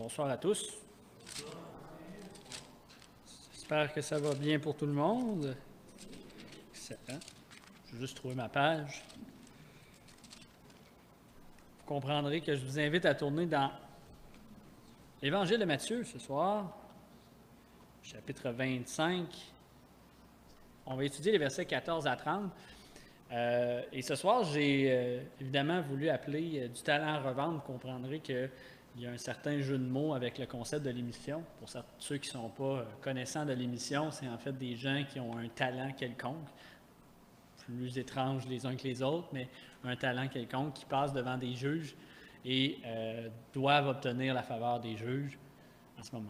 Bonsoir à tous. J'espère que ça va bien pour tout le monde. Excellent. Je vais juste trouver ma page. Vous comprendrez que je vous invite à tourner dans l'Évangile de Matthieu ce soir, chapitre 25. On va étudier les versets 14 à 30. Et ce soir, j'ai évidemment voulu appeler du talent à revendre. Vous comprendrez qu'il y a un certain jeu de mots avec le concept de l'émission. Pour ceux qui ne sont pas connaissants de l'émission, c'est en fait des gens qui ont un talent quelconque, plus étranges les uns que les autres, mais un talent quelconque qui passe devant des juges et doivent obtenir la faveur des juges en ce moment.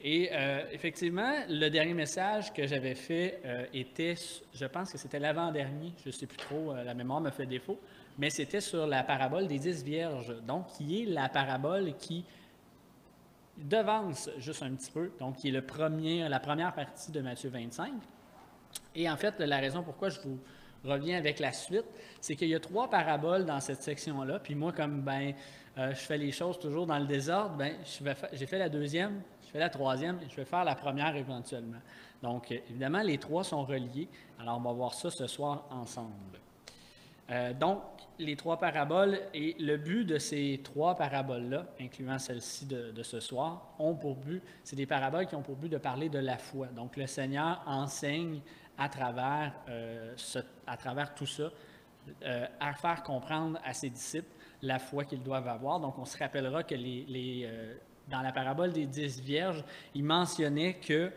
Et effectivement, le dernier message que j'avais fait était, je pense que c'était l'avant-dernier, je ne sais plus trop, la mémoire me fait défaut, mais c'était sur la parabole des 10 vierges, donc qui est la parabole qui devance juste un petit peu, donc qui est la première partie de Matthieu 25. Et en fait, la raison pourquoi je vous reviens avec la suite, c'est qu'il y a 3 paraboles dans cette section-là, puis moi, comme je fais les choses toujours dans le désordre, j'ai fait la deuxième, je fais la troisième et je vais faire la première éventuellement. Donc, évidemment, les 3 sont reliés. Alors, on va voir ça ce soir ensemble. Donc, les 3 paraboles et le but de ces 3 paraboles-là, incluant celle-ci de ce soir, c'est des paraboles qui ont pour but de parler de la foi. Donc, le Seigneur enseigne à travers tout ça, à faire comprendre à ses disciples la foi qu'ils doivent avoir. Donc, on se rappellera que dans la parabole des 10 vierges, il mentionnait que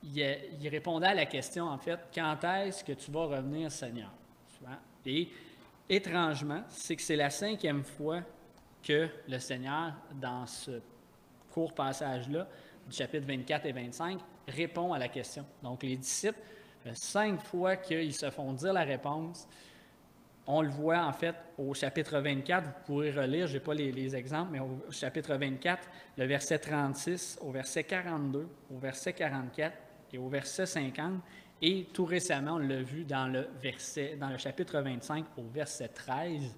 il répondait à la question, en fait, quand est-ce que tu vas revenir, Seigneur? Et étrangement, c'est que c'est la 5e fois que le Seigneur, dans ce court passage-là, du chapitre 24 et 25, répond à la question. Donc, les disciples, 5 fois qu'ils se font dire la réponse. On le voit en fait au chapitre 24, vous pourrez relire, je n'ai pas les exemples, mais au chapitre 24, le verset 36, au verset 42, au verset 44 et au verset 50. Et tout récemment, on l'a vu dans le chapitre 25, au verset 13,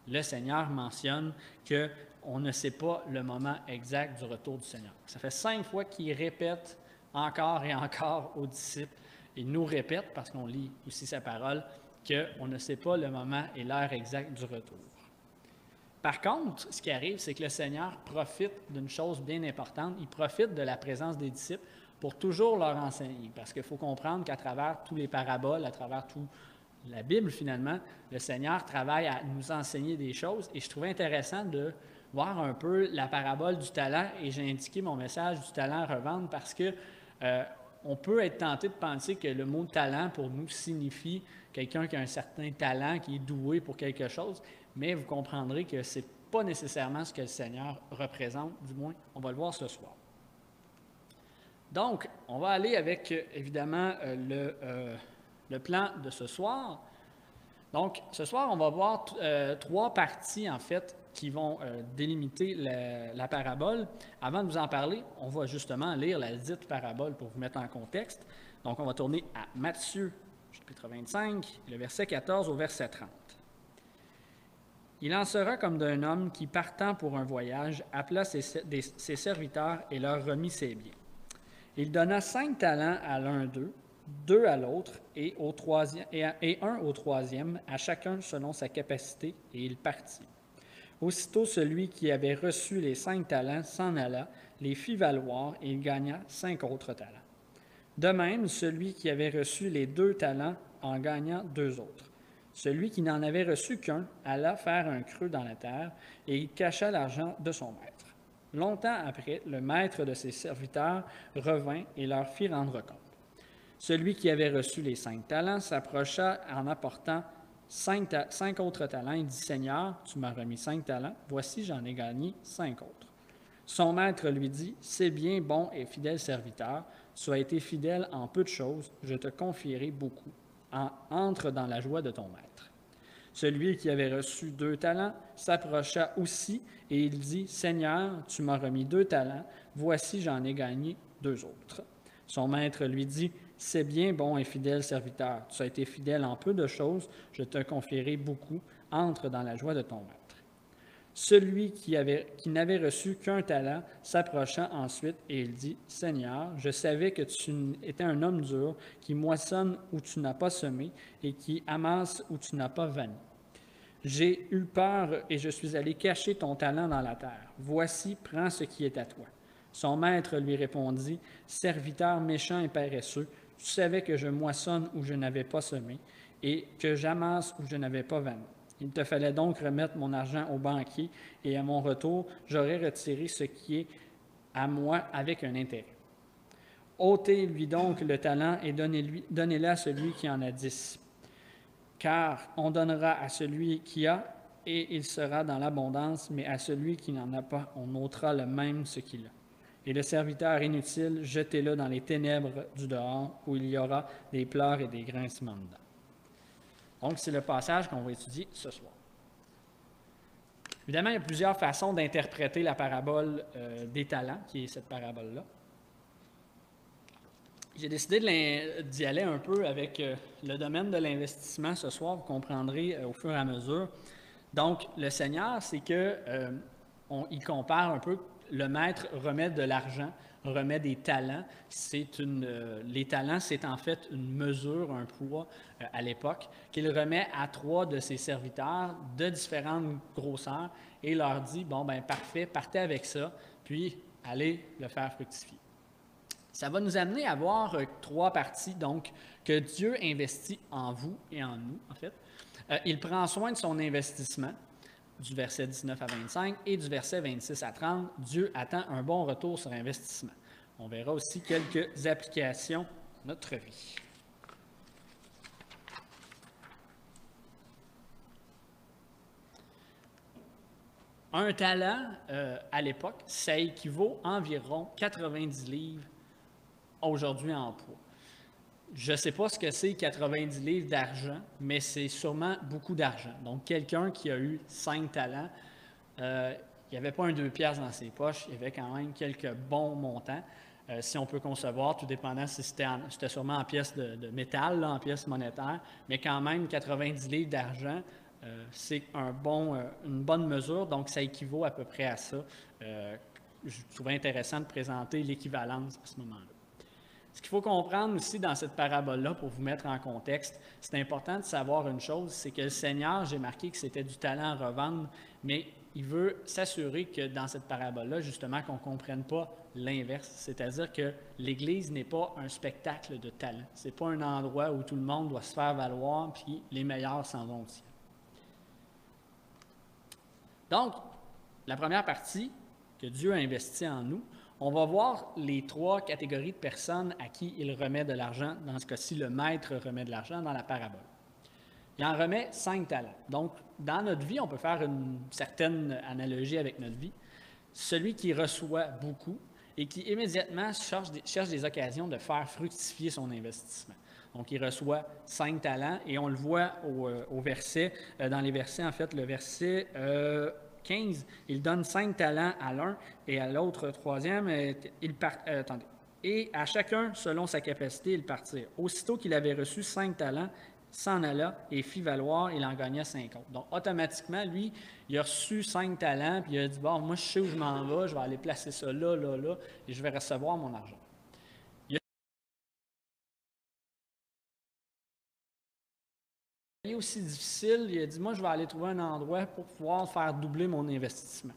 le Seigneur mentionne qu'on ne sait pas le moment exact du retour du Seigneur. Ça fait 5 fois qu'il répète encore et encore aux disciples. Il nous répète, parce qu'on lit aussi sa parole, qu'on ne sait pas le moment et l'heure exacte du retour. Par contre, ce qui arrive, c'est que le Seigneur profite d'une chose bien importante. Il profite de la présence des disciples pour toujours leur enseigner. Parce qu'il faut comprendre qu'à travers tous les paraboles, à travers toute la Bible finalement, le Seigneur travaille à nous enseigner des choses. Et je trouvais intéressant de voir un peu la parabole du talent. Et j'ai indiqué mon message du talent à revendre parce que on peut être tenté de penser que le mot talent pour nous signifie quelqu'un qui a un certain talent, qui est doué pour quelque chose, mais vous comprendrez que ce n'est pas nécessairement ce que le Seigneur représente, du moins, on va le voir ce soir. Donc, on va aller avec, évidemment, le plan de ce soir. Donc, ce soir, on va voir 3 parties, en fait, qui vont délimiter la parabole. Avant de vous en parler, on va justement lire la dite parabole pour vous mettre en contexte. Donc, on va tourner à Matthieu, chapitre 25, le verset 14 au verset 30. Il en sera comme d'un homme qui, partant pour un voyage, appela ses serviteurs et leur remit ses biens. Il donna 5 talents à l'un d'eux, 2 à l'autre et un au troisième, à chacun selon sa capacité, et il partit. Aussitôt celui qui avait reçu les 5 talents s'en alla, les fit valoir, et il gagna 5 autres talents. De même, celui qui avait reçu les 2 talents en gagna 2 autres. Celui qui n'en avait reçu qu'un alla faire un creux dans la terre, et il cacha l'argent de son maître. Longtemps après, le maître de ses serviteurs revint et leur fit rendre compte. Celui qui avait reçu les 5 talents s'approcha en apportant 5 autres talents. Il dit, « Seigneur, tu m'as remis 5 talents, voici j'en ai gagné 5 autres. » Son maître lui dit, « C'est bien, bon et fidèle serviteur, tu as été fidèle en peu de choses, je te confierai beaucoup. Entre dans la joie de ton maître. » Celui qui avait reçu 2 talents s'approcha aussi et il dit, « Seigneur, tu m'as remis 2 talents, voici j'en ai gagné 2 autres. » Son maître lui dit, « C'est bien, bon et fidèle serviteur, tu as été fidèle en peu de choses, je te confierai beaucoup, entre dans la joie de ton maître. » Celui qui n'avait reçu qu'un talent s'approcha ensuite et il dit, « Seigneur, je savais que tu étais un homme dur, qui moissonne où tu n'as pas semé et qui amasse où tu n'as pas vanné. J'ai eu peur et je suis allé cacher ton talent dans la terre. Voici, prends ce qui est à toi. » Son maître lui répondit, « Serviteur méchant et paresseux, tu savais que je moissonne où je n'avais pas semé et que j'amasse où je n'avais pas vanné. Il te fallait donc remettre mon argent au banquier et à mon retour, j'aurais retiré ce qui est à moi avec un intérêt. Ôtez-lui donc le talent et donnez-le à celui qui en a 10. Car on donnera à celui qui a et il sera dans l'abondance, mais à celui qui n'en a pas, on ôtera le même ce qu'il a. Et le serviteur inutile, jetez-le dans les ténèbres du dehors, où il y aura des pleurs et des grincements de dents. » Donc, c'est le passage qu'on va étudier ce soir. Évidemment, il y a plusieurs façons d'interpréter la parabole des talents, qui est cette parabole-là. J'ai décidé d'y aller un peu avec le domaine de l'investissement ce soir, vous comprendrez au fur et à mesure. Donc, le Seigneur, c'est qu'il compare un peu, le maître remet de l'argent, remet des talents. Les talents, c'est en fait une mesure, un poids à l'époque, qu'il remet à 3 de ses serviteurs de différentes grosseurs et leur dit, bon, ben parfait, partez avec ça, puis allez le faire fructifier. Ça va nous amener à voir 3 parties, donc, que Dieu investit en vous et en nous, en fait. Il prend soin de son investissement, du verset 19 à 25, et du verset 26 à 30, Dieu attend un bon retour sur investissement. On verra aussi quelques applications de notre vie. Un talent, à l'époque, ça équivaut à environ 90 livres aujourd'hui en poids. Je ne sais pas ce que c'est 90 livres d'argent, mais c'est sûrement beaucoup d'argent. Donc, quelqu'un qui a eu 5 talents, il n'y avait pas un 2 piastres dans ses poches, il y avait quand même quelques bons montants. Si on peut concevoir, tout dépendant si c'était sûrement en pièces de métal, là, en pièces monétaires, mais quand même 90 livres d'argent, c'est une bonne mesure, donc ça équivaut à peu près à ça. Je trouvais intéressant de présenter l'équivalence à ce moment-là. Ce qu'il faut comprendre aussi dans cette parabole-là, pour vous mettre en contexte, c'est important de savoir une chose, c'est que le Seigneur, j'ai marqué que c'était du talent à revendre, mais il veut s'assurer que dans cette parabole-là, justement, qu'on ne comprenne pas l'inverse, c'est-à-dire que l'Église n'est pas un spectacle de talent. Ce n'est pas un endroit où tout le monde doit se faire valoir, puis les meilleurs s'en vont au ciel. Donc, la première partie que Dieu a investie en nous, on va voir les 3 catégories de personnes à qui il remet de l'argent. Dans ce cas-ci, le maître remet de l'argent dans la parabole. Il en remet 5 talents. Donc, dans notre vie, on peut faire une certaine analogie avec notre vie. Celui qui reçoit beaucoup et qui immédiatement cherche des occasions de faire fructifier son investissement. Donc, il reçoit 5 talents et on le voit au verset, dans les versets, en fait, le verset 15, il donne 5 talents à l'un et à l'autre troisième, et à chacun, selon sa capacité, il partit. Aussitôt qu'il avait reçu 5 talents, s'en alla et fit valoir, il en gagna 50. Donc, automatiquement, lui, il a reçu 5 talents, puis il a dit, bon, moi, je sais où je m'en vais, je vais aller placer ça là, là, là, et je vais recevoir mon argent. Il est aussi difficile, il a dit, moi, je vais aller trouver un endroit pour pouvoir faire doubler mon investissement.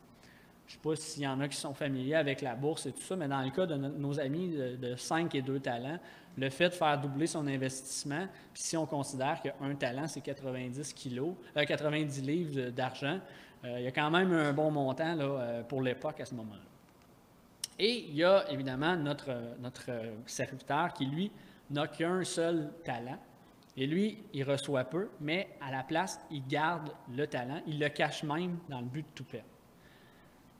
Je ne sais pas s'il y en a qui sont familiers avec la bourse et tout ça, mais dans le cas de nos amis de 5 et 2 talents, le fait de faire doubler son investissement, puis si on considère qu'un talent, c'est 90 livres d'argent, il y a quand même un bon montant là, pour l'époque à ce moment-là. Et il y a évidemment notre serviteur qui, lui, n'a qu'un seul talent. Et lui, il reçoit peu, mais à la place, il garde le talent, il le cache même dans le but de tout perdre.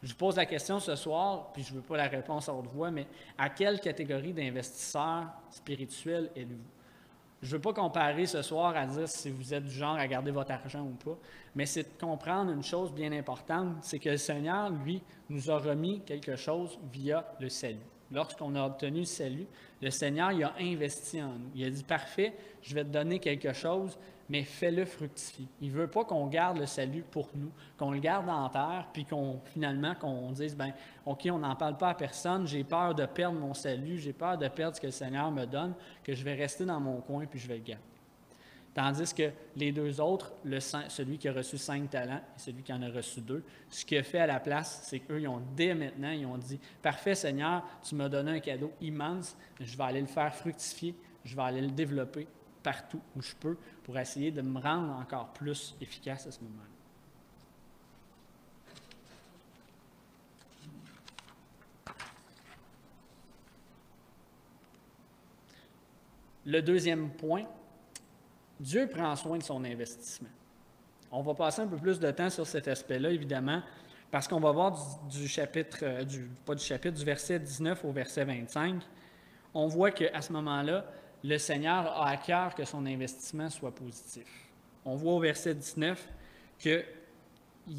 Je vous pose la question ce soir, puis je ne veux pas la réponse à haute voix, mais à quelle catégorie d'investisseurs spirituels êtes-vous? Je ne veux pas comparer ce soir à dire si vous êtes du genre à garder votre argent ou pas, mais c'est de comprendre une chose bien importante, c'est que le Seigneur, lui, nous a remis quelque chose via le salut. Lorsqu'on a obtenu le salut, le Seigneur, il a investi en nous. Il a dit, parfait, je vais te donner quelque chose, mais fais-le fructifier. Il ne veut pas qu'on garde le salut pour nous, qu'on le garde en terre, puis finalement qu'on dise, ben, OK, on n'en parle pas à personne, j'ai peur de perdre mon salut, j'ai peur de perdre ce que le Seigneur me donne, que je vais rester dans mon coin, puis je vais le garder. Tandis que les deux autres, celui qui a reçu 5 talents et celui qui en a reçu 2, ce qu'il a fait à la place, c'est qu'eux, ils ont dès maintenant, ils ont dit, « Parfait Seigneur, tu m'as donné un cadeau immense, je vais aller le faire fructifier, je vais aller le développer partout où je peux pour essayer de me rendre encore plus efficace à ce moment-là. » Le deuxième point, Dieu prend soin de son investissement. On va passer un peu plus de temps sur cet aspect-là, évidemment, parce qu'on va voir du verset 19 au verset 25, on voit qu'à ce moment-là, le Seigneur a à cœur que son investissement soit positif. On voit au verset 19 qu'il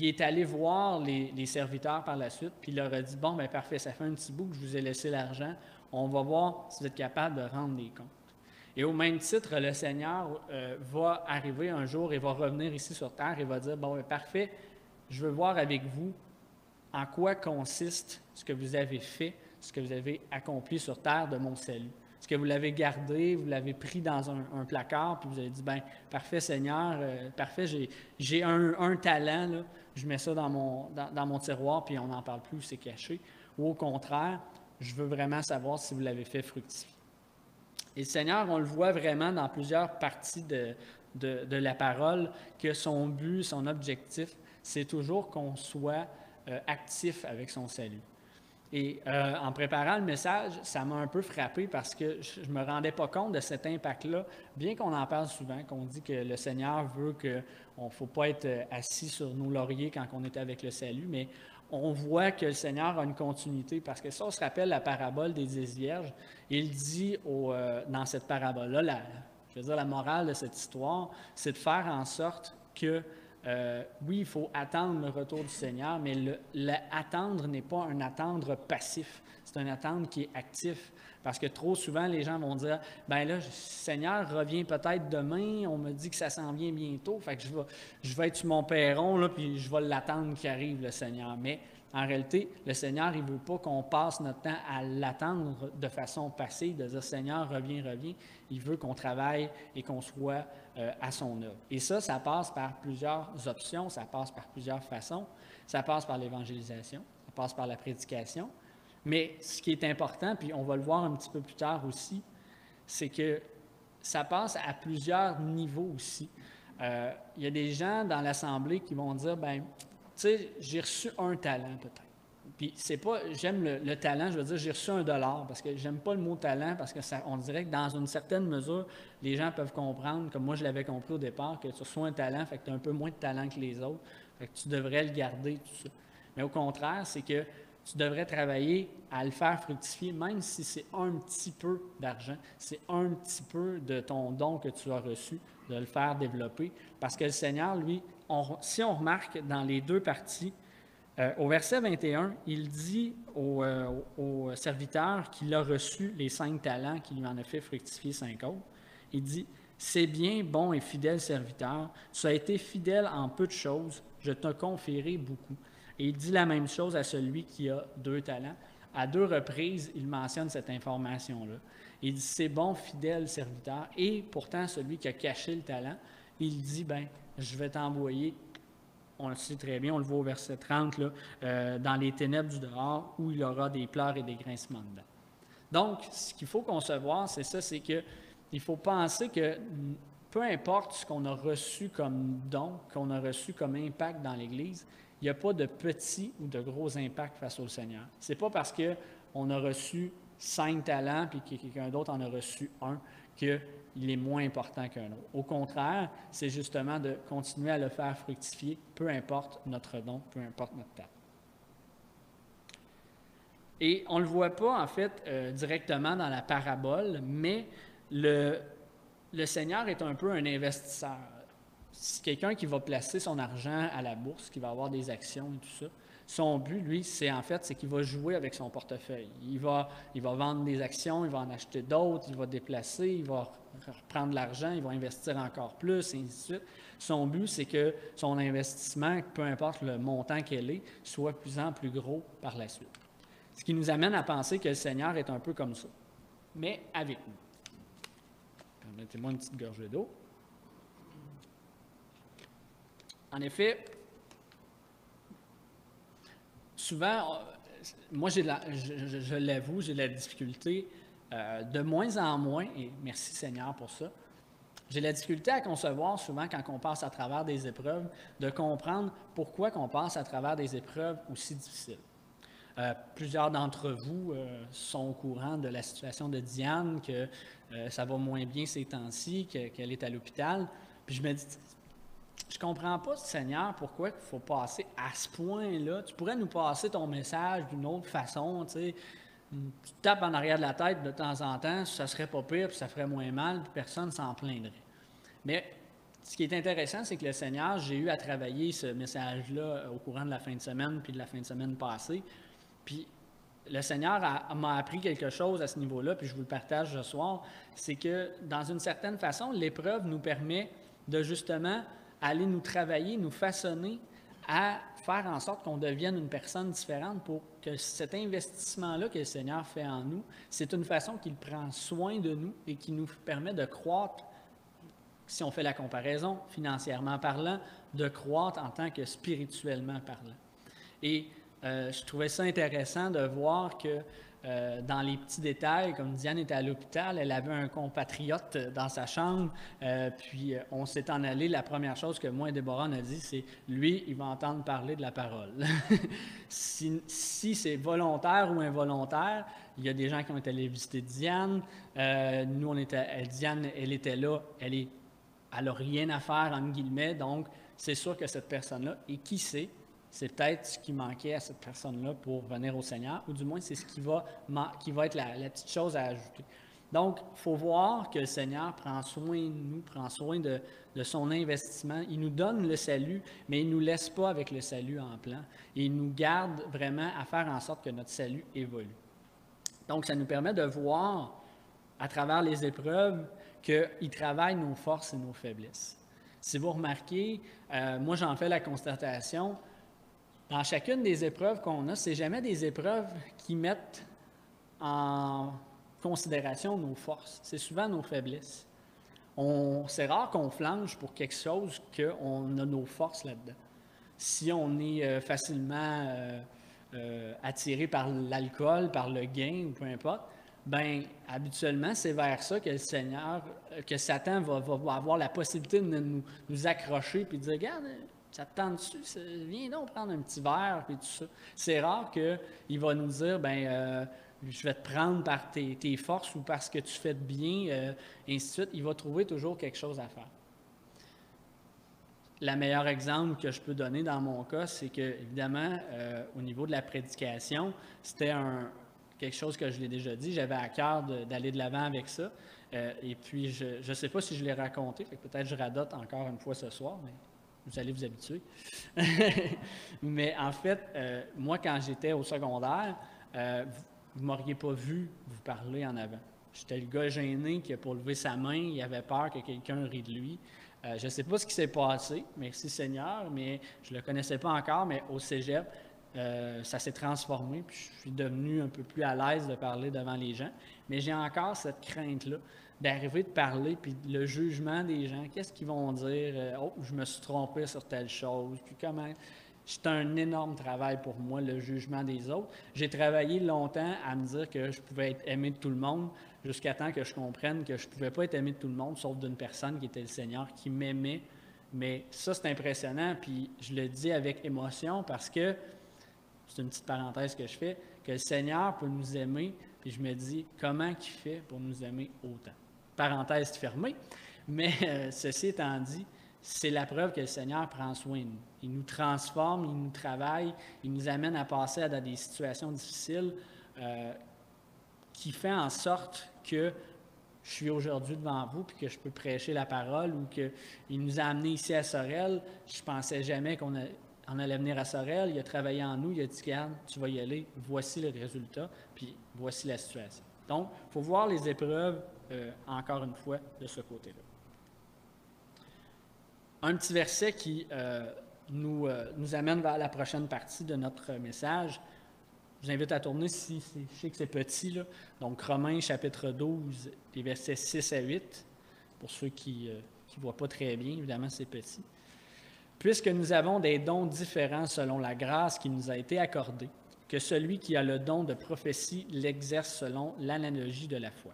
est allé voir les serviteurs par la suite, puis il leur a dit, « Bon, bien parfait, ça fait un petit bout que je vous ai laissé l'argent, on va voir si vous êtes capable de rendre les comptes. » Et au même titre, le Seigneur va arriver un jour et va revenir ici sur terre et va dire, « Bon, bien, parfait, je veux voir avec vous en quoi consiste ce que vous avez fait, ce que vous avez accompli sur terre de mon salut. Est-ce que vous l'avez gardé, vous l'avez pris dans un placard, puis vous avez dit, « Bien, parfait Seigneur, parfait, j'ai un talent, là, je mets ça dans mon tiroir, puis on n'en parle plus, c'est caché. » Ou au contraire, je veux vraiment savoir si vous l'avez fait fructifier. Et le Seigneur, on le voit vraiment dans plusieurs parties de la parole, que son but, son objectif, c'est toujours qu'on soit actif avec son salut. Et en préparant le message, ça m'a un peu frappé parce que je ne me rendais pas compte de cet impact-là, bien qu'on en parle souvent, qu'on dit que le Seigneur veut qu'on ne faut pas être assis sur nos lauriers quand on est avec le salut, mais on voit que le Seigneur a une continuité, parce que ça, on se rappelle la parabole des 10 vierges. Il dit dans cette parabole-là, la morale de cette histoire, c'est de faire en sorte que, oui, il faut attendre le retour du Seigneur, mais attendre n'est pas un attendre passif, c'est un attendre qui est actif. Parce que trop souvent, les gens vont dire, « Bien là, le Seigneur revient peut-être demain, on me dit que ça s'en vient bientôt, fait que je vais être sur mon perron, là, puis je vais l'attendre qu'il arrive, le Seigneur. » Mais en réalité, le Seigneur, il ne veut pas qu'on passe notre temps à l'attendre de façon passive, de dire, « Seigneur, reviens, reviens. » Il veut qu'on travaille et qu'on soit à son œuvre. Et ça passe par plusieurs options, ça passe par plusieurs façons. Ça passe par l'évangélisation, ça passe par la prédication. Mais ce qui est important, puis on va le voir un petit peu plus tard aussi, c'est que ça passe à plusieurs niveaux aussi. Il y a des gens dans l'Assemblée qui vont dire, « Bien, tu sais, j'ai reçu un talent peut-être. » Puis c'est pas, j'aime le talent, je veux dire, j'ai reçu $1, parce que j'aime pas le mot talent, parce que on dirait que dans une certaine mesure, les gens peuvent comprendre, comme moi je l'avais compris au départ, que tu reçois un talent, fait que tu as un peu moins de talent que les autres, fait que tu devrais le garder, tout ça. Mais au contraire, c'est que tu devrais travailler à le faire fructifier, même si c'est un petit peu d'argent, c'est un petit peu de ton don que tu as reçu, de le faire développer. Parce que le Seigneur, lui, si on remarque dans les deux parties, au verset 21, il dit au serviteur qu'il a reçu les 5 talents, qu'il lui en a fait fructifier 5 autres. Il dit, « C'est bien, bon et fidèle serviteur, tu as été fidèle en peu de choses, je te confierai beaucoup. » Et il dit la même chose à celui qui a 2 talents. À 2 reprises, il mentionne cette information-là. Il dit, « C'est bon, fidèle serviteur. » Et pourtant, celui qui a caché le talent, il dit, « Bien, je vais t'envoyer. » On le sait très bien, on le voit au verset 30, là, dans les ténèbres du dehors, où il y aura des pleurs et des grincements dedans. Donc, ce qu'il faut concevoir, c'est ça, c'est qu'il faut penser que peu importe ce qu'on a reçu comme don, qu'on a reçu comme impact dans l'Église, il n'y a pas de petit ou de gros impact face au Seigneur. Ce n'est pas parce qu'on a reçu 5 talents puis que quelqu'un d'autre en a reçu 1 qu'il est moins important qu'un autre. Au contraire, c'est justement de continuer à le faire fructifier, peu importe notre don, peu importe notre talent. Et on ne le voit pas, en fait, directement dans la parabole, mais le Seigneur est un peu un investisseur. C'est quelqu'un qui va placer son argent à la bourse, qui va avoir des actions et tout ça. son but, lui, c'est qu'il va jouer avec son portefeuille. Il va vendre des actions, il va en acheter d'autres, il va déplacer, il va reprendre l'argent, il va investir encore plus, et ainsi de suite. Son but, c'est que son investissement, peu importe le montant qu'elle est, soit de plus en plus gros par la suite. Ce qui nous amène à penser que le Seigneur est un peu comme ça, mais avec nous. Permettez-moi une petite gorgée d'eau. En effet, souvent, moi, je l'avoue, j'ai de la difficulté de moins en moins, et merci Seigneur pour ça, j'ai de la difficulté à concevoir souvent quand on passe à travers des épreuves, de comprendre pourquoi on passe à travers des épreuves aussi difficiles. Plusieurs d'entre vous sont au courant de la situation de Diane, que ça va moins bien ces temps-ci, qu'elle est à l'hôpital. Puis je me dis, je comprends pas, Seigneur, pourquoi il faut passer à ce point-là. Tu pourrais nous passer ton message d'une autre façon, tu sais. Tu te tapes en arrière de la tête de temps en temps, ça serait pas pire, puis ça ferait moins mal, puis personne ne s'en plaindrait. Mais ce qui est intéressant, c'est que le Seigneur, j'ai eu à travailler ce message-là au courant de la fin de semaine, puis de la fin de semaine passée. Puis le Seigneur m'a appris quelque chose à ce niveau-là, puis je vous le partage ce soir, c'est que dans une certaine façon, l'épreuve nous permet de justement aller nous travailler, nous façonner à faire en sorte qu'on devienne une personne différente pour que cet investissement-là que le Seigneur fait en nous, c'est une façon qu'il prend soin de nous et qui nous permet de croître, si on fait la comparaison, financièrement parlant, de croître en tant que spirituellement parlant. Et je trouvais ça intéressant de voir que dans les petits détails, comme Diane était à l'hôpital, elle avait un compatriote dans sa chambre, puis on s'est en allé. La première chose que moi et Déborah on a dit, c'est lui, il va entendre parler de la parole. si c'est volontaire ou involontaire, il y a des gens qui ont été allés visiter Diane. Nous, Diane, elle était là, elle n'a rien à faire, entre guillemets, donc c'est sûr que cette personne-là, et qui sait, c'est peut-être ce qui manquait à cette personne-là pour venir au Seigneur, ou du moins, c'est ce qui va être la petite chose à ajouter. Donc, il faut voir que le Seigneur prend soin de nous, prend soin de son investissement. Il nous donne le salut, mais il ne nous laisse pas avec le salut en plan. Et il nous garde vraiment à faire en sorte que notre salut évolue. Donc, ça nous permet de voir, à travers les épreuves, qu'il travaille nos forces et nos faiblesses. Si vous remarquez, moi, j'en fais la constatation. Dans chacune des épreuves qu'on a, c'est jamais des épreuves qui mettent en considération nos forces. C'est souvent nos faiblesses. C'est rare qu'on flanche pour quelque chose qu'on a nos forces là-dedans. Si on est facilement attiré par l'alcool, par le gain, ou peu importe, bien, habituellement, c'est vers ça que le Seigneur, que Satan va avoir la possibilité de nous accrocher et de dire, regarde, ça te tente dessus, viens donc prendre un petit verre et tout ça. C'est rare qu'il va nous dire, je vais te prendre par tes forces ou parce que tu fais de bien, ainsi de suite. Il va trouver toujours quelque chose à faire. Le meilleur exemple que je peux donner dans mon cas, c'est que, évidemment, au niveau de la prédication, c'était quelque chose que je l'ai déjà dit, j'avais à cœur d'aller de l'avant avec ça. Et puis, je ne sais pas si je l'ai raconté, peut-être je radote encore une fois ce soir, mais vous allez vous habituer. Mais en fait, moi, quand j'étais au secondaire, vous ne m'auriez pas vu vous parler en avant. J'étais le gars gêné qui, pour lever sa main, il avait peur que quelqu'un rie de lui. Je ne sais pas ce qui s'est passé, merci Seigneur, mais je ne le connaissais pas encore, mais au cégep, ça s'est transformé, puis je suis devenu un peu plus à l'aise de parler devant les gens. Mais j'ai encore cette crainte-là d'arriver de parler, puis le jugement des gens, qu'est-ce qu'ils vont dire? Oh, je me suis trompé sur telle chose, puis comment... C'est un énorme travail pour moi, le jugement des autres. J'ai travaillé longtemps à me dire que je pouvais être aimé de tout le monde, jusqu'à temps que je comprenne que je ne pouvais pas être aimé de tout le monde, sauf d'une personne qui était le Seigneur, qui m'aimait. Mais ça, c'est impressionnant, puis je le dis avec émotion parce que, c'est une petite parenthèse que je fais, que le Seigneur peut nous aimer, puis je me dis, comment il fait pour nous aimer autant? Parenthèse fermée, mais ceci étant dit, c'est la preuve que le Seigneur prend soin de nous. Il nous transforme, il nous travaille, il nous amène à passer à des situations difficiles qui fait en sorte que je suis aujourd'hui devant vous puis que je peux prêcher la parole ou qu'il nous a amenés ici à Sorel. Je ne pensais jamais on allait venir à Sorel, il a travaillé en nous, il a dit, regarde, tu vas y aller, voici le résultat, puis voici la situation. Donc, il faut voir les épreuves, encore une fois, de ce côté-là. Un petit verset qui nous amène vers la prochaine partie de notre message. Je vous invite à tourner si je sais que c'est petit, là. Donc, Romains chapitre 12, les versets 6 à 8. Pour ceux qui ne voient pas très bien, évidemment, c'est petit. Puisque nous avons des dons différents selon la grâce qui nous a été accordée, que celui qui a le don de prophétie l'exerce selon l'analogie de la foi.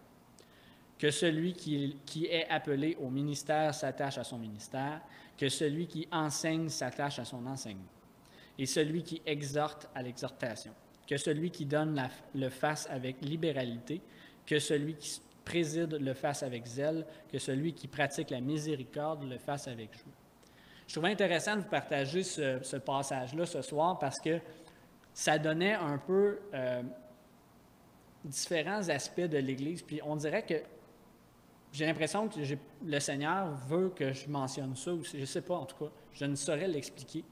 Que celui qui est appelé au ministère s'attache à son ministère, que celui qui enseigne s'attache à son enseignement, et celui qui exhorte à l'exhortation, que celui qui donne le fasse avec libéralité, que celui qui préside le fasse avec zèle, que celui qui pratique la miséricorde le fasse avec joie. Je trouvais intéressant de vous partager ce passage-là ce soir parce que ça donnait un peu différents aspects de l'Église. Puis on dirait que j'ai l'impression que le Seigneur veut que je mentionne ça, ou je ne sais pas, en tout cas, je ne saurais l'expliquer.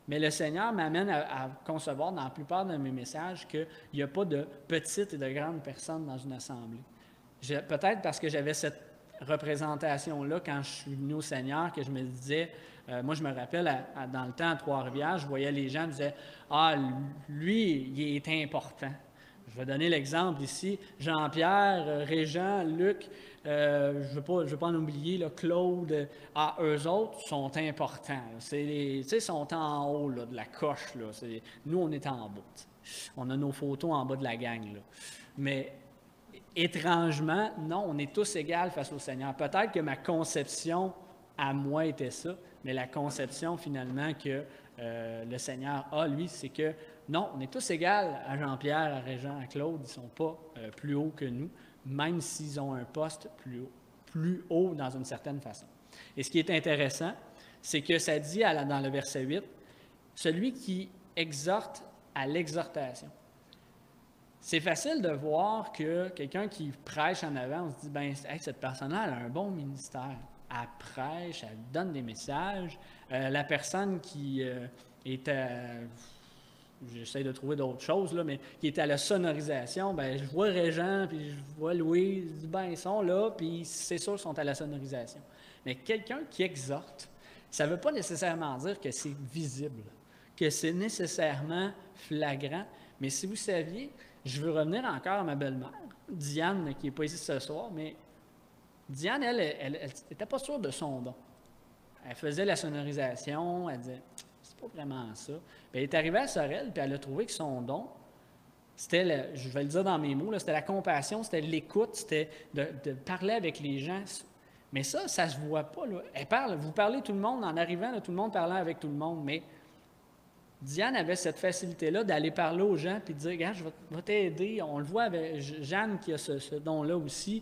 Mais le Seigneur m'amène à concevoir dans la plupart de mes messages qu'il n'y a pas de petites et de grandes personnes dans une assemblée. Peut-être parce que j'avais cette représentation-là quand je suis venu au Seigneur, que je me disais, moi je me rappelle dans le temps à Trois-Rivières, je voyais les gens, je disais, ah, lui, il est important. Je vais donner l'exemple ici, Jean-Pierre, Régent, Luc, je ne veux pas en oublier, là, Claude, eux autres sont importants. Ils sont en haut là, de la coche. Là. Nous, on est en bas. On a nos photos en bas de la gang. Là. Mais étrangement, non, on est tous égaux face au Seigneur. Peut-être que ma conception à moi était ça, mais la conception finalement que le Seigneur a, lui, c'est que non, on est tous égaux à Jean-Pierre, à Régent, à Claude. Ils ne sont pas plus hauts que nous, même s'ils ont un poste plus haut dans une certaine façon. Et ce qui est intéressant, c'est que ça dit dans le verset 8, « Celui qui exhorte à l'exhortation ». C'est facile de voir que quelqu'un qui prêche en avant, on se dit, ben, hey, cette personne-là, elle a un bon ministère. Elle prêche, elle donne des messages. La personne qui est à... J'essaie de trouver d'autres choses, là, mais qui est à la sonorisation, ben je vois Régent, puis je vois Louis, je dis, ben ils sont là, puis c'est sûr qu'ils sont à la sonorisation. Mais quelqu'un qui exhorte, ça ne veut pas nécessairement dire que c'est visible, que c'est nécessairement flagrant, mais si vous saviez, je veux revenir encore à ma belle-mère, Diane, qui n'est pas ici ce soir, mais Diane, elle n'était pas sûre de son don. Elle faisait la sonorisation, elle disait, c'est pas vraiment ça. Puis elle est arrivée à Sorel, puis elle a trouvé que son don, c'était, je vais le dire dans mes mots, là, c'était la compassion, c'était l'écoute, c'était de parler avec les gens. Mais ça ne se voit pas. Là. Vous parlez tout le monde, en arrivant, là, tout le monde parlait avec tout le monde, mais Diane avait cette facilité-là d'aller parler aux gens puis de dire, regarde, je vais t'aider. On le voit avec Jeanne qui a ce don-là aussi.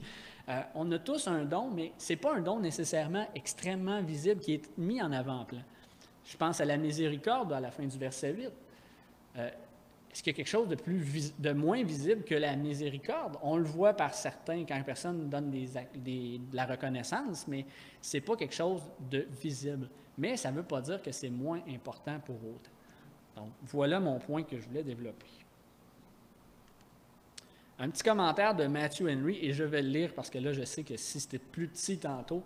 On a tous un don, mais ce n'est pas un don nécessairement extrêmement visible qui est mis en avant-plan. Je pense à la miséricorde à la fin du verset 8. Est-ce qu'il y a quelque chose de moins visible que la miséricorde? On le voit par certains quand une personne donne de la reconnaissance, mais ce n'est pas quelque chose de visible. Mais ça ne veut pas dire que c'est moins important pour autant. Donc, voilà mon point que je voulais développer. Un petit commentaire de Matthew Henry, et je vais le lire parce que là, je sais que si c'était plus petit tantôt,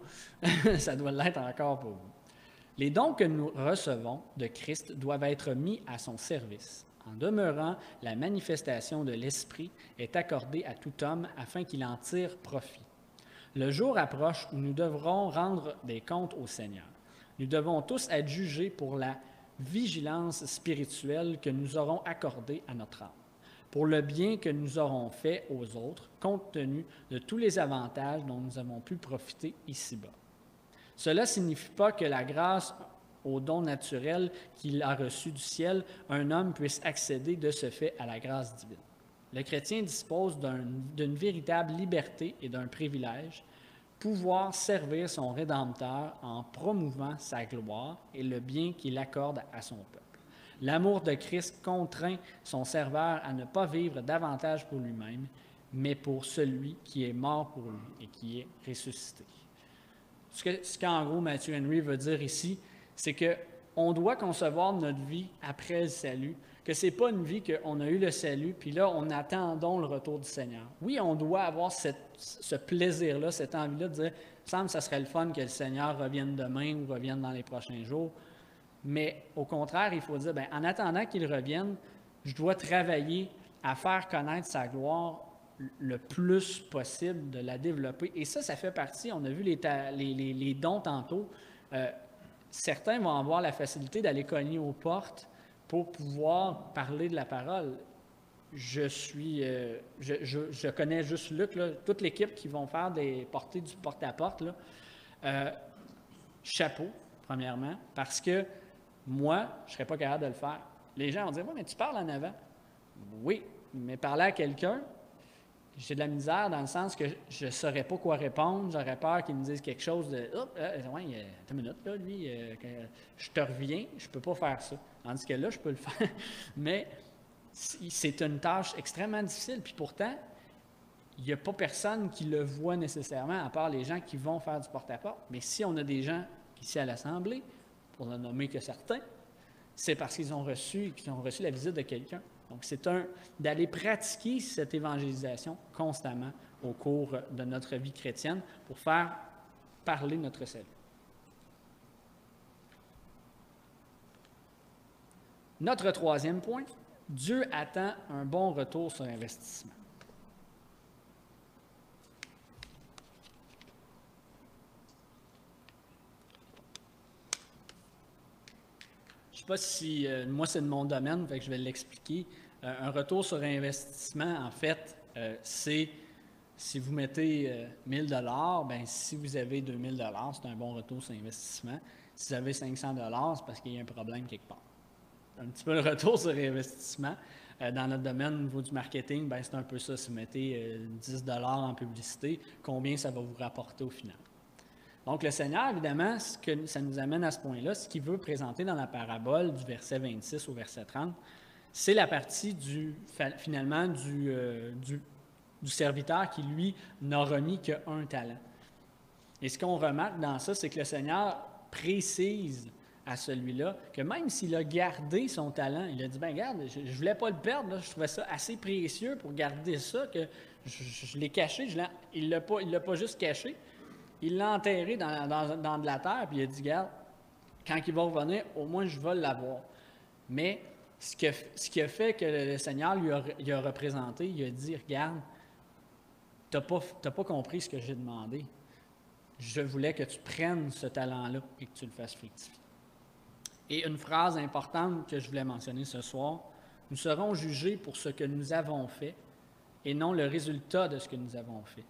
ça doit l'être encore pour vous. Les dons que nous recevons de Christ doivent être mis à son service. En demeurant, la manifestation de l'Esprit est accordée à tout homme afin qu'il en tire profit. Le jour approche où nous devrons rendre des comptes au Seigneur. Nous devons tous être jugés pour la vigilance spirituelle que nous aurons accordée à notre âme, pour le bien que nous aurons fait aux autres, compte tenu de tous les avantages dont nous avons pu profiter ici-bas. Cela ne signifie pas que la grâce au don naturel qu'il a reçu du ciel, un homme puisse accéder de ce fait à la grâce divine. Le chrétien dispose d'une véritable liberté et d'un privilège, pouvoir servir son Rédempteur en promouvant sa gloire et le bien qu'il accorde à son peuple. L'amour de Christ contraint son serveur à ne pas vivre davantage pour lui-même, mais pour celui qui est mort pour lui et qui est ressuscité. Ce qu'en gros Matthew Henry veut dire ici, c'est que on doit concevoir notre vie après le salut, que ce n'est pas une vie qu'on a eu le salut, puis là, on attendons le retour du Seigneur. Oui, on doit avoir ce plaisir-là, cette envie-là de dire, il me semble que ça serait le fun que le Seigneur revienne demain ou revienne dans les prochains jours. Mais au contraire, il faut dire, bien, en attendant qu'il revienne, je dois travailler à faire connaître sa gloire le plus possible, de la développer. Et ça fait partie, on a vu les dons tantôt. Certains vont avoir la facilité d'aller cogner aux portes pour pouvoir parler de la parole. Je connais juste Luc, là, toute l'équipe qui vont faire porter du porte-à-porte. Chapeau, premièrement, parce que moi, je ne serais pas capable de le faire. Les gens vont dire, oui, mais tu parles en avant. Oui, mais parler à quelqu'un, j'ai de la misère dans le sens que je ne saurais pas quoi répondre. J'aurais peur qu'il me dise quelque chose de « ouais, attends une minute, là, lui, je te reviens, je ne peux pas faire ça. » Tandis que là, je peux le faire. Mais c'est une tâche extrêmement difficile. Puis pourtant, il n'y a pas personne qui le voit nécessairement, à part les gens qui vont faire du porte-à-porte. Mais si on a des gens ici à l'Assemblée, pour ne nommer que certains, c'est parce qu'ils ont reçu la visite de quelqu'un. Donc, c'est d'aller pratiquer cette évangélisation constamment au cours de notre vie chrétienne pour faire parler notre salut. Notre troisième point, Dieu attend un bon retour sur investissement. Je ne sais pas si, moi c'est de mon domaine, fait que je vais l'expliquer. Un retour sur investissement, en fait, c'est si vous mettez 1000 $, bien, si vous avez 2000 $, c'est un bon retour sur investissement. Si vous avez 500 $, c'est parce qu'il y a un problème quelque part. Un petit peu le retour sur investissement. Dans notre domaine, au niveau du marketing, bien, c'est un peu ça. Si vous mettez 10 $ en publicité, combien ça va vous rapporter au final? Donc, le Seigneur, évidemment, ce que ça nous amène à ce point-là, ce qu'il veut présenter dans la parabole du verset 26 au verset 30, c'est la partie finalement du serviteur qui, lui, n'a remis qu'un talent. Et ce qu'on remarque dans ça, c'est que le Seigneur précise à celui-là que même s'il a gardé son talent, il a dit, bien, regarde, je ne voulais pas le perdre, là, je trouvais ça assez précieux pour garder ça, que je l'ai caché, il ne l'a pas juste caché, il l'a enterré dans de la terre, puis il a dit, regarde, quand il va revenir, au moins je vais l'avoir. Mais ce qui a fait que le Seigneur lui a représenté, il a dit, regarde, tu n'as pas compris ce que j'ai demandé. Je voulais que tu prennes ce talent-là et que tu le fasses fructifier. Et une phrase importante que je voulais mentionner ce soir, nous serons jugés pour ce que nous avons fait et non le résultat de ce que nous avons fait.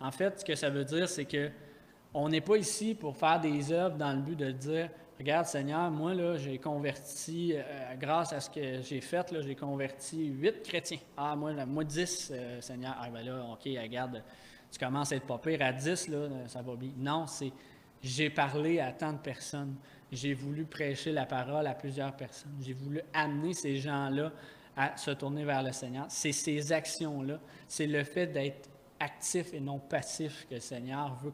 En fait, ce que ça veut dire, c'est qu'on n'est pas ici pour faire des œuvres dans le but de dire « Regarde, Seigneur, moi, là, j'ai converti, grâce à ce que j'ai fait, là, j'ai converti 8 chrétiens. Ah, moi 10, Seigneur. Ah, ben là, OK, regarde, tu commences à être pas pire. À 10, là, ça va bien. » Non, c'est « J'ai parlé à tant de personnes. J'ai voulu prêcher la parole à plusieurs personnes. J'ai voulu amener ces gens-là à se tourner vers le Seigneur. » C'est ces actions-là. C'est le fait d'être actif et non passif que le Seigneur veut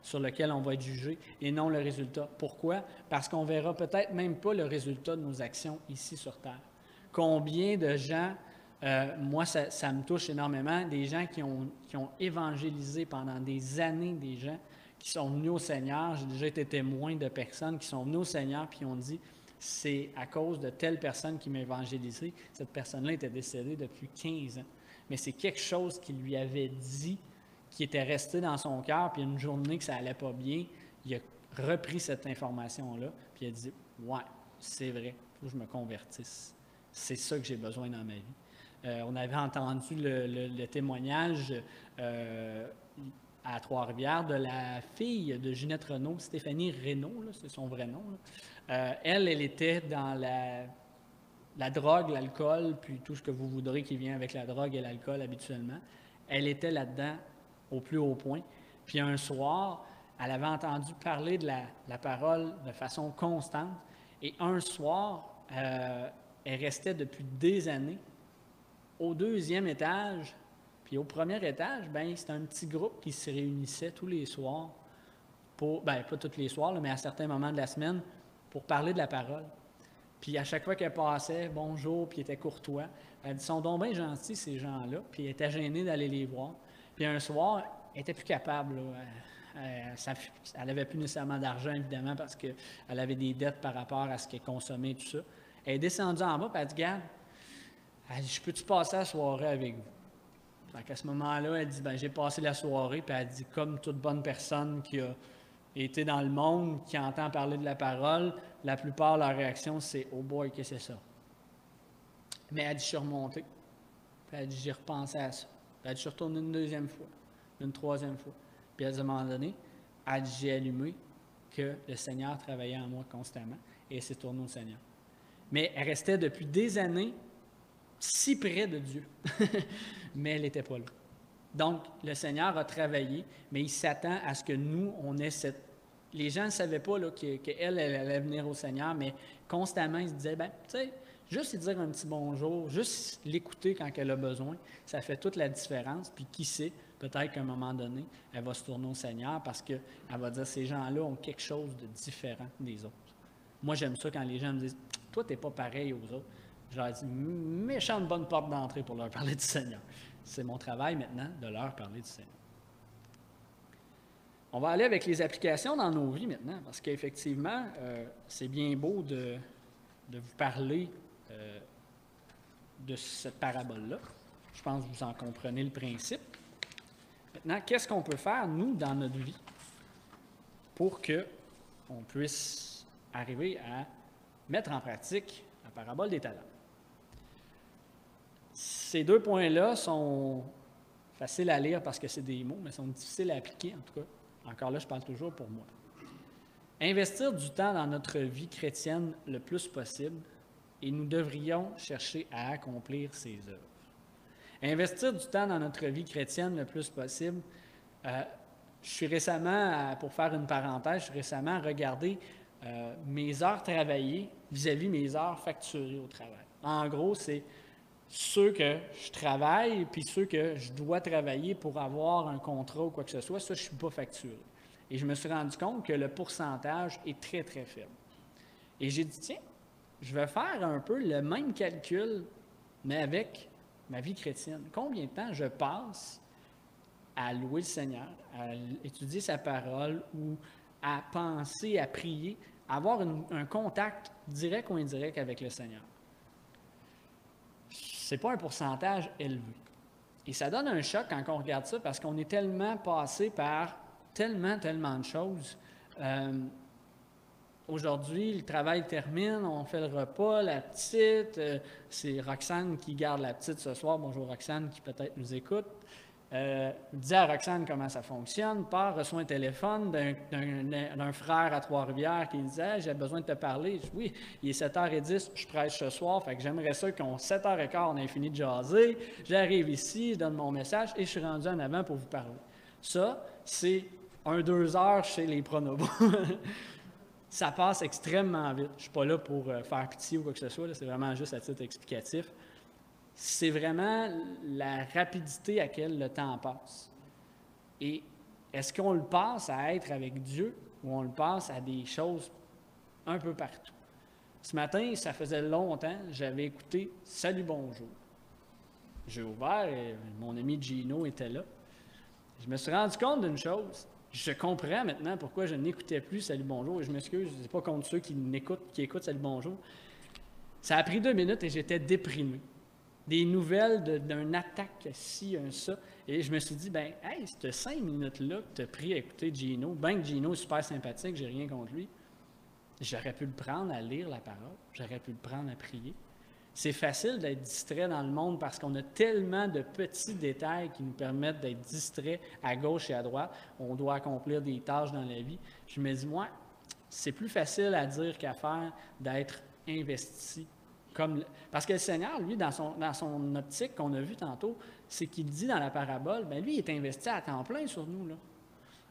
sur lequel on va être jugé et non le résultat. Pourquoi? Parce qu'on ne verra peut-être même pas le résultat de nos actions ici sur Terre. Combien de gens, moi ça me touche énormément, des gens qui ont évangélisé pendant des années, des gens qui sont venus au Seigneur. J'ai déjà été témoin de personnes qui sont venues au Seigneur puis ont dit c'est à cause de telle personne qui m'a évangélisé. Cette personne-là était décédée depuis 15 ans. Mais c'est quelque chose qu'il lui avait dit, qui était resté dans son cœur, puis une journée que ça n'allait pas bien, il a repris cette information-là, puis il a dit « Ouais, c'est vrai, il faut que je me convertisse. C'est ça que j'ai besoin dans ma vie. » On avait entendu le témoignage à Trois-Rivières de la fille de Ginette Renault, Stéphanie Renault, c'est son vrai nom. Elle était dans la drogue, l'alcool, puis tout ce que vous voudrez qui vient avec la drogue et l'alcool habituellement. Elle était là-dedans au plus haut point. Puis un soir, elle avait entendu parler de la parole de façon constante. Et un soir, elle restait depuis des années au 2e étage. Puis au 1er étage, bien, c'était un petit groupe qui se réunissait tous les soirs, pas tous les soirs, mais à certains moments de la semaine, pour parler de la parole. Puis à chaque fois qu'elle passait, bonjour, puis il était courtois. Elle dit, ils sont donc bien gentils, ces gens-là. Puis elle était gênée d'aller les voir. Puis un soir, elle n'était plus capable. Là. Elle n'avait plus nécessairement d'argent, évidemment, parce qu'elle avait des dettes par rapport à ce qu'elle consommait et tout ça. Elle est descendue en bas, puis elle dit, regarde, elle dit, je peux-tu passer la soirée avec vous? Fait qu'à ce moment-là, elle dit, ben j'ai passé la soirée, puis elle dit, comme toute bonne personne qui a été dans le monde, qui entend parler de la parole, la plupart, leur réaction, c'est « Oh boy, qu'est-ce que c'est ça? » Mais elle dit « Je suis remontée. » Puis elle dit « J'ai repensé à ça. » Puis elle dit « Je suis retournée une deuxième fois, une troisième fois. » Puis à un moment donné, elle dit « J'ai allumé que le Seigneur travaillait en moi constamment. » Et elle s'est tournée au Seigneur. Mais elle restait depuis des années si près de Dieu. Mais elle n'était pas là. Donc, le Seigneur a travaillé, mais il s'attend à ce que nous, on ait cette... Les gens ne savaient pas qu'elle allait venir au Seigneur, mais constamment, ils se disaient, ben, tu sais, juste lui dire un petit bonjour, juste l'écouter quand elle a besoin, ça fait toute la différence. Puis qui sait, peut-être qu'à un moment donné, elle va se tourner au Seigneur parce qu'elle va dire, ces gens-là ont quelque chose de différent des autres. Moi, j'aime ça quand les gens me disent, toi, tu n'es pas pareil aux autres. Je leur dis, méchante bonne porte d'entrée pour leur parler du Seigneur. C'est mon travail maintenant de leur parler du Seigneur. On va aller avec les applications dans nos vies maintenant, parce qu'effectivement, c'est bien beau de vous parler de cette parabole-là. Je pense que vous en comprenez le principe. Maintenant, qu'est-ce qu'on peut faire, nous, dans notre vie, pour qu'on puisse arriver à mettre en pratique la parabole des talents? Ces deux points-là sont faciles à lire parce que c'est des mots, mais sont difficiles à appliquer, en tout cas. Encore là, je parle toujours pour moi. Investir du temps dans notre vie chrétienne le plus possible et nous devrions chercher à accomplir ces œuvres. Investir du temps dans notre vie chrétienne le plus possible. Je suis récemment, pour faire une parenthèse, je suis récemment regardé mes heures travaillées vis-à-vis mes heures facturées au travail. En gros, c'est ceux que je travaille, puis ceux que je dois travailler pour avoir un contrat ou quoi que ce soit, ça, je ne suis pas facturé. Et je me suis rendu compte que le pourcentage est très, très faible. Et j'ai dit, tiens, je vais faire un peu le même calcul, mais avec ma vie chrétienne. Combien de temps je passe à louer le Seigneur, à étudier sa parole ou à penser, à prier, à avoir un contact direct ou indirect avec le Seigneur? Ce n'est pas un pourcentage élevé. Et ça donne un choc quand on regarde ça parce qu'on est tellement passé par tellement de choses. Aujourd'hui, le travail termine, on fait le repas, la petite, c'est Roxane qui garde la petite ce soir. Bonjour Roxane qui peut-être nous écoute. Dis à Roxane comment ça fonctionne, reçoit un téléphone d'un frère à Trois-Rivières qui disait j'ai besoin de te parler. Je dis, oui, il est 7h10, je prêche ce soir, fait que j'aimerais ça qu'on 7h15, on ait fini de jaser. J'arrive ici, je donne mon message et je suis rendu en avant pour vous parler. Ça, c'est 1-2 heures chez les pronobos. Ça passe extrêmement vite. Je ne suis pas là pour faire pitié ou quoi que ce soit, là, c'est vraiment juste à titre explicatif. C'est vraiment la rapidité à laquelle le temps passe. Et est-ce qu'on le passe à être avec Dieu ou on le passe à des choses un peu partout? Ce matin, ça faisait longtemps, j'avais écouté « Salut, bonjour ». J'ai ouvert et mon ami Gino était là. Je me suis rendu compte d'une chose. Je comprends maintenant pourquoi je n'écoutais plus « Salut, bonjour ». Et je m'excuse, je ne suis pas contre ceux qui écoutent « Salut, bonjour ». Ça a pris 2 minutes et j'étais déprimé. Des nouvelles d'une attaque ci, un ça. Et je me suis dit, ben, hey, ces 5 minutes-là que tu as pris à écouter Gino, bien que Gino est super sympathique, j'ai rien contre lui, j'aurais pu le prendre à lire la parole, j'aurais pu le prendre à prier. C'est facile d'être distrait dans le monde parce qu'on a tellement de petits détails qui nous permettent d'être distraits à gauche et à droite. On doit accomplir des tâches dans la vie. Je me dis, moi, c'est plus facile à dire qu'à faire d'être investi. Parce que le Seigneur, lui, dans son optique qu'on a vu tantôt, c'est qu'il dit dans la parabole, bien lui, il est investi à temps plein sur nous. Là.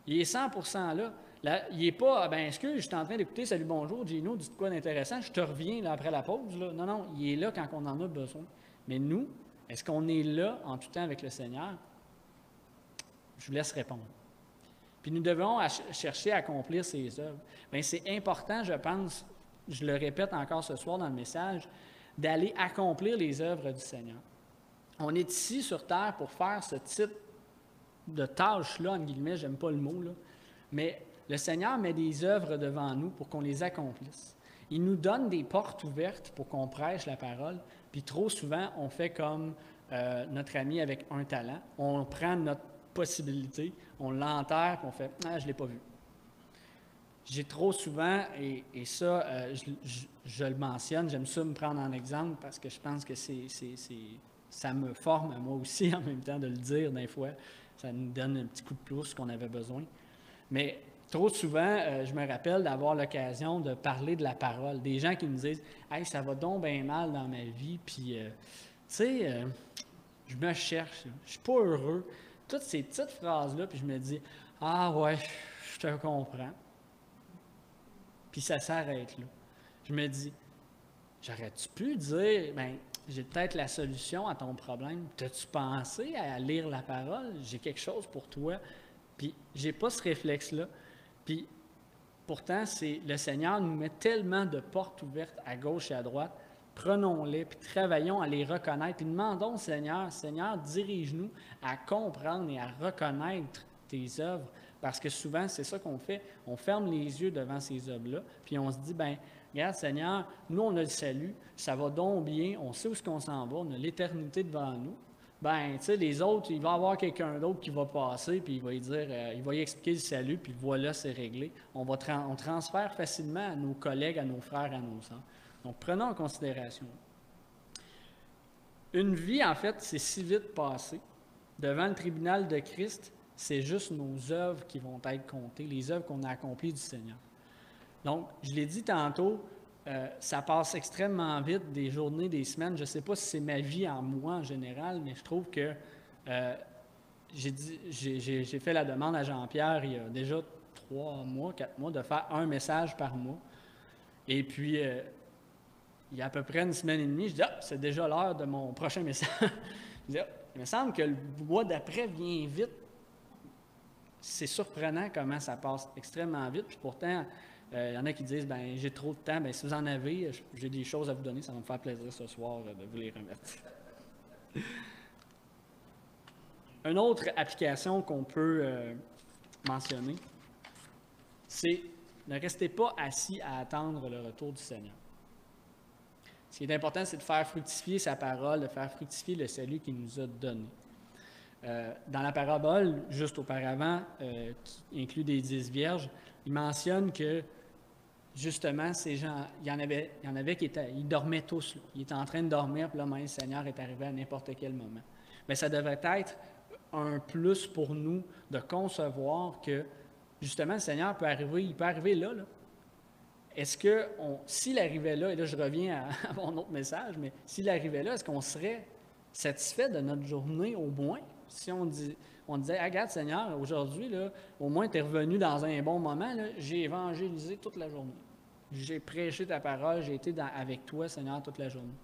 Il est 100% là. Il n'est pas, ben excuse, je suis en train d'écouter, salut, bonjour, Gino, dis quoi d'intéressant, je te reviens là, après la pause. Là. Non, il est là quand on en a besoin. Mais nous, est-ce qu'on est là en tout temps avec le Seigneur? Je vous laisse répondre. Puis nous devons chercher à accomplir ces œuvres. Bien, c'est important, je pense, je le répète encore ce soir dans le message, d'aller accomplir les œuvres du Seigneur. On est ici sur terre pour faire ce type de tâche-là, en guillemets, j'aime pas le mot, là, mais le Seigneur met des œuvres devant nous pour qu'on les accomplisse. Il nous donne des portes ouvertes pour qu'on prêche la parole, puis trop souvent, on fait comme notre ami avec un talent. On prend notre possibilité, on l'enterre, puis on fait « Ah, je ne l'ai pas vu ». J'ai trop souvent, et ça, je le mentionne, j'aime ça me prendre en exemple parce que je pense que ça me forme à moi aussi en même temps de le dire des fois. Ça nous donne un petit coup de pouce qu'on avait besoin. Mais trop souvent, je me rappelle d'avoir l'occasion de parler de la parole. Des gens qui me disent « Hey, ça va donc bien mal dans ma vie, puis, tu sais, je me cherche, là. Je suis pas heureux. » Toutes ces petites phrases-là, puis je me dis « Ah ouais, je te comprends. » Puis ça s'arrête là. Je me dis, j'aurais-tu pu dire, bien, j'ai peut-être la solution à ton problème. T'as-tu pensé à lire la parole? J'ai quelque chose pour toi. Puis j'ai pas ce réflexe-là. Puis pourtant, le Seigneur nous met tellement de portes ouvertes à gauche et à droite. Prenons-les, puis travaillons à les reconnaître. Puis demandons au Seigneur, Seigneur, dirige-nous à comprendre et à reconnaître tes œuvres. Parce que souvent, c'est ça qu'on fait. On ferme les yeux devant ces œuvres-là, puis on se dit, bien, regarde, Seigneur, nous, on a le salut, ça va donc bien, on sait où est-ce qu'on s'en va, on a l'éternité devant nous. Ben, tu sais, les autres, il va y avoir quelqu'un d'autre qui va passer, puis il va lui dire, il va lui expliquer le salut, puis voilà, c'est réglé. On transfère facilement à nos collègues, à nos frères, à nos sœurs. Donc, prenons en considération. Une vie, en fait, c'est si vite passé. Devant le tribunal de Christ, c'est juste nos œuvres qui vont être comptées, les œuvres qu'on a accomplies du Seigneur. Donc, je l'ai dit tantôt, ça passe extrêmement vite, des journées, des semaines. Je ne sais pas si c'est ma vie en moi en général, mais je trouve que j'ai fait la demande à Jean-Pierre il y a déjà 3 mois, 4 mois, de faire un message par mois. Et puis, il y a à peu près une semaine et demie, je dis « Ah, c'est déjà l'heure de mon prochain message. » Je dis « Ah, il me semble que le mois d'après vient vite. » C'est surprenant comment ça passe extrêmement vite. Puis pourtant, il y en a qui disent, ben j'ai trop de temps. Bien, si vous en avez, j'ai des choses à vous donner. Ça va me faire plaisir ce soir de vous les remettre. Une autre application qu'on peut mentionner, c'est ne restez pas assis à attendre le retour du Seigneur. Ce qui est important, c'est de faire fructifier sa parole, de faire fructifier le salut qu'il nous a donné. Dans la parabole, juste auparavant, qui inclut des 10 vierges, il mentionne que, justement, ces gens, il y en avait qui ils dormaient tous. Là. Ils étaient en train de dormir, puis là, même le Seigneur est arrivé à n'importe quel moment. Mais ça devrait être un plus pour nous de concevoir que, justement, le Seigneur peut arriver, il peut arriver là. Est-ce que, s'il arrivait là, et là, je reviens à mon autre message, mais s'il arrivait là, est-ce qu'on serait satisfait de notre journée au moins? Si on disait, ah, regarde Seigneur, aujourd'hui, là, au moins tu es revenu dans un bon moment, là, j'ai évangélisé toute la journée. J'ai prêché ta parole, j'ai été avec toi, Seigneur, toute la journée.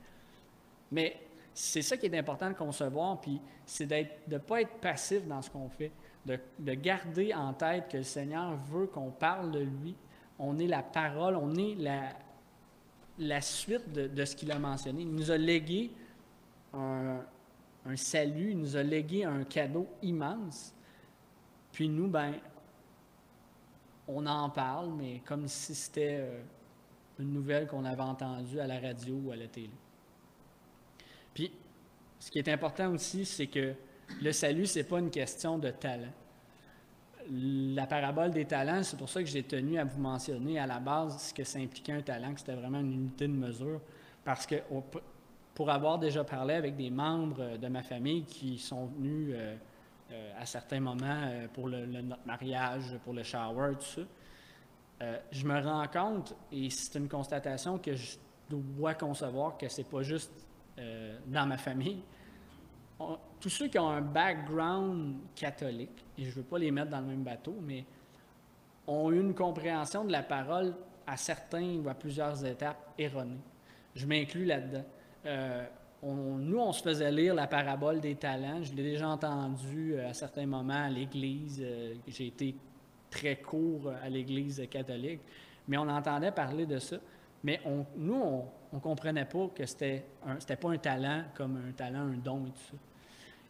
Mais c'est ça qui est important de concevoir, puis c'est de ne pas être passif dans ce qu'on fait, de garder en tête que le Seigneur veut qu'on parle de lui. On est la parole, on est la suite de ce qu'il a mentionné. Il nous a légué un salut, il nous a légué un cadeau immense. Puis nous, ben, on en parle, mais comme si c'était une nouvelle qu'on avait entendue à la radio ou à la télé. Puis, ce qui est important aussi, c'est que le salut, ce n'est pas une question de talent. La parabole des talents, c'est pour ça que j'ai tenu à vous mentionner à la base ce que ça impliquait un talent, que c'était vraiment une unité de mesure, parce que pour avoir déjà parlé avec des membres de ma famille qui sont venus à certains moments pour notre mariage, pour le shower, tout ça, je me rends compte, et c'est une constatation que je dois concevoir, que c'est pas juste dans ma famille. Tous ceux qui ont un background catholique, et je ne veux pas les mettre dans le même bateau, mais ont eu une compréhension de la parole à certains ou à plusieurs étapes erronées. Je m'inclus là-dedans. Nous, on se faisait lire la parabole des talents. Je l'ai déjà entendu à certains moments à l'Église. J'ai été très court à l'Église catholique, mais on entendait parler de ça. Mais nous, on ne comprenait pas que c'était pas un talent comme un talent, un don et tout ça.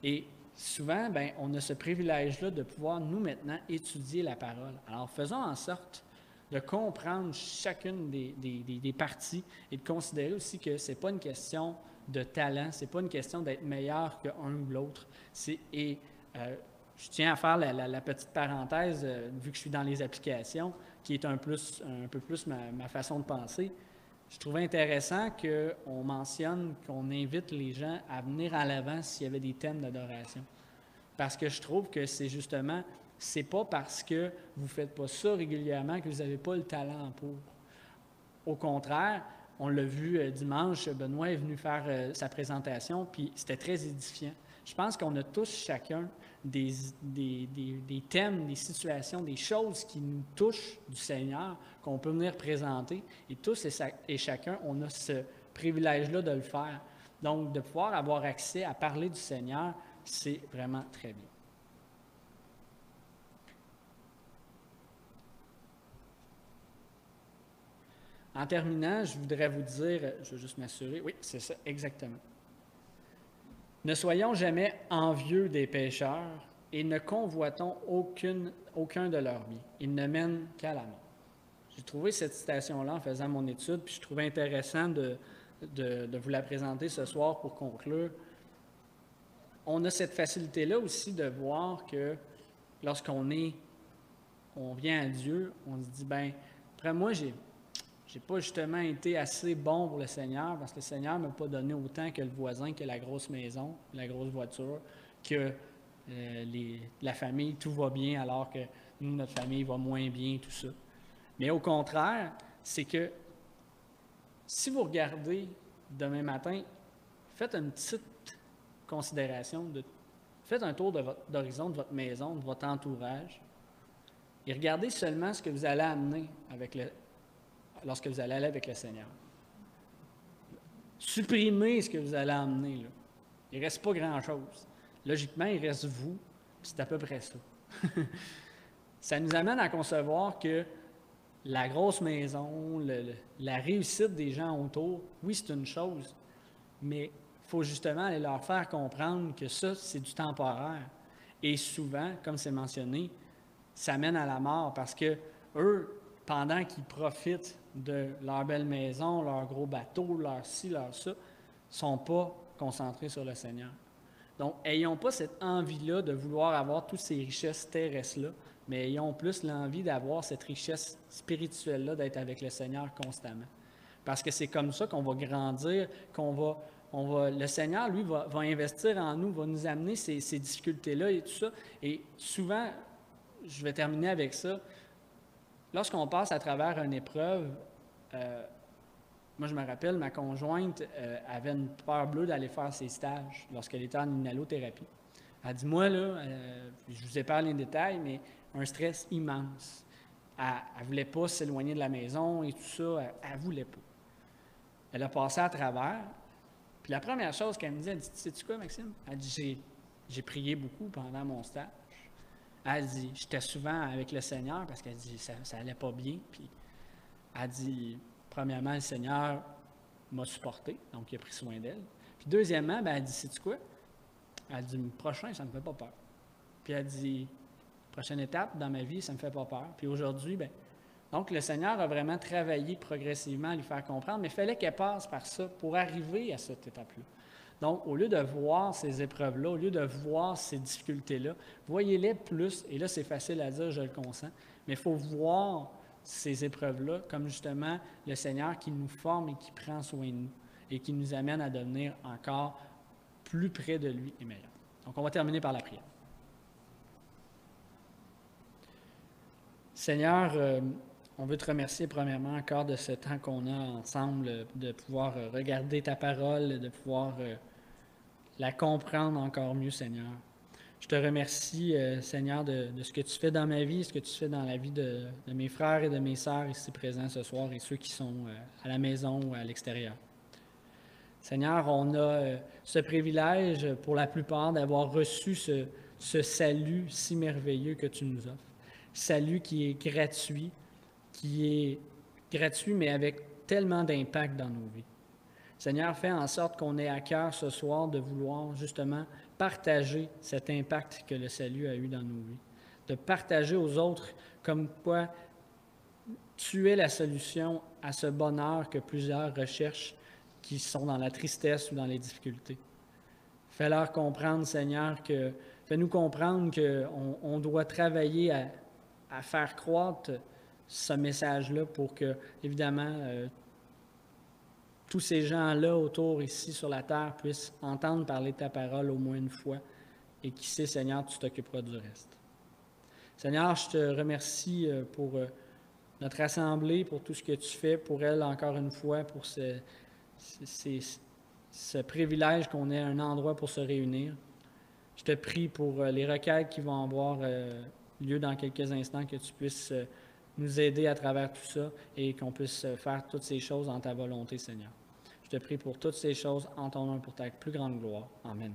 Et souvent, ben, on a ce privilège-là de pouvoir, nous, maintenant, étudier la parole. Alors, faisons en sorte de comprendre chacune des parties et de considérer aussi que ce n'est pas une question de talent, ce n'est pas une question d'être meilleur qu'un ou l'autre. Je tiens à faire la petite parenthèse, vu que je suis dans les applications, qui est un peu plus ma façon de penser. Je trouvais intéressant qu'on mentionne, qu'on invite les gens à venir à l'avant s'il y avait des thèmes d'adoration. Parce que je trouve que c'est justement, c'est pas parce que vous ne faites pas ça régulièrement que vous n'avez pas le talent pour. Au contraire, on l'a vu dimanche, Benoît est venu faire sa présentation, puis c'était très édifiant. Je pense qu'on a tous chacun des thèmes, des situations, des choses qui nous touchent du Seigneur, qu'on peut venir présenter. Et tous et chacun, on a ce privilège-là de le faire. Donc, de pouvoir avoir accès à parler du Seigneur, c'est vraiment très bien. En terminant, je voudrais vous dire, je vais juste m'assurer, oui, c'est ça, exactement. Ne soyons jamais envieux des pécheurs et ne convoitons aucun de leurs biens. Ils ne mènent qu'à la mort. J'ai trouvé cette citation-là en faisant mon étude, puis je trouvais intéressant de vous la présenter ce soir pour conclure. On a cette facilité-là aussi de voir que lorsqu'on vient à Dieu, on se dit, ben, après moi, j'ai pas justement été assez bon pour le Seigneur parce que le Seigneur ne m'a pas donné autant que le voisin, que la grosse maison, la grosse voiture, que la famille, tout va bien alors que nous, notre famille va moins bien, tout ça. Mais au contraire, c'est que si vous regardez demain matin, faites une petite considération, faites un tour d'horizon de votre maison, de votre entourage, et regardez seulement ce que vous allez amener lorsque vous allez aller avec le Seigneur. Supprimez ce que vous allez emmener, là. Il ne reste pas grand-chose. Logiquement, il reste vous, puis c'est à peu près ça. Ça nous amène à concevoir que la grosse maison, la réussite des gens autour, oui, c'est une chose, mais il faut justement aller leur faire comprendre que ça, c'est du temporaire. Et souvent, comme c'est mentionné, ça mène à la mort parce que eux, pendant qu'ils profitent de leur belle maison, leur gros bateau, leur ci, leur ça, ne sont pas concentrés sur le Seigneur. Donc, ayons pas cette envie-là de vouloir avoir toutes ces richesses terrestres-là, mais ayons plus l'envie d'avoir cette richesse spirituelle-là, d'être avec le Seigneur constamment. Parce que c'est comme ça qu'on va grandir, le Seigneur, lui, va investir en nous, va nous amener ces difficultés-là et tout ça. Et souvent, je vais terminer avec ça, lorsqu'on passe à travers une épreuve, moi je me rappelle, ma conjointe avait une peur bleue d'aller faire ses stages lorsqu'elle était en inhalothérapie. Elle dit, moi là, je vous épargne les détails, mais un stress immense. Elle ne voulait pas s'éloigner de la maison et tout ça, elle ne voulait pas. Elle a passé à travers, puis la première chose qu'elle me dit, elle dit, sais-tu quoi Maxime? Elle dit, j'ai prié beaucoup pendant mon stage. Elle dit, j'étais souvent avec le Seigneur parce qu'elle dit, ça allait pas bien. Puis elle dit, premièrement, le Seigneur m'a supporté, donc il a pris soin d'elle. Puis deuxièmement, elle dit, sais-tu quoi? Elle dit, le prochain, ça ne me fait pas peur. Puis elle dit, prochaine étape dans ma vie, ça ne me fait pas peur. Puis aujourd'hui, donc le Seigneur a vraiment travaillé progressivement à lui faire comprendre, mais il fallait qu'elle passe par ça pour arriver à cette étape-là. Donc, au lieu de voir ces épreuves-là, au lieu de voir ces difficultés-là, voyez-les plus, et là, c'est facile à dire, je le consens, mais il faut voir ces épreuves-là comme justement le Seigneur qui nous forme et qui prend soin de nous et qui nous amène à devenir encore plus près de lui et meilleur. Donc, on va terminer par la prière. Seigneur, on veut te remercier premièrement encore de ce temps qu'on a ensemble, de pouvoir regarder ta parole, de pouvoir la comprendre encore mieux, Seigneur. Je te remercie, Seigneur, de ce que tu fais dans ma vie, ce que tu fais dans la vie de mes frères et de mes sœurs ici présents ce soir et ceux qui sont à la maison ou à l'extérieur. Seigneur, on a ce privilège pour la plupart d'avoir reçu ce salut si merveilleux que tu nous offres. Salut qui est gratuit mais avec tellement d'impact dans nos vies. Seigneur, fais en sorte qu'on ait à cœur ce soir de vouloir justement partager cet impact que le salut a eu dans nos vies, de partager aux autres comme quoi tu es la solution à ce bonheur que plusieurs recherchent, qui sont dans la tristesse ou dans les difficultés. Fais-leur comprendre, Seigneur, fais-nous comprendre qu'on doit travailler à faire croître ce message-là pour que, évidemment, tous ces gens-là autour ici sur la terre puissent entendre parler de ta parole au moins une fois et qui sait, Seigneur, tu t'occuperas du reste. Seigneur, je te remercie pour notre assemblée, pour tout ce que tu fais pour elle encore une fois, pour ce privilège qu'on ait un endroit pour se réunir. Je te prie pour les requêtes qui vont avoir lieu dans quelques instants, que tu puisses nous aider à travers tout ça et qu'on puisse faire toutes ces choses en ta volonté, Seigneur. Je te prie pour toutes ces choses en ton nom pour ta plus grande gloire. Amen.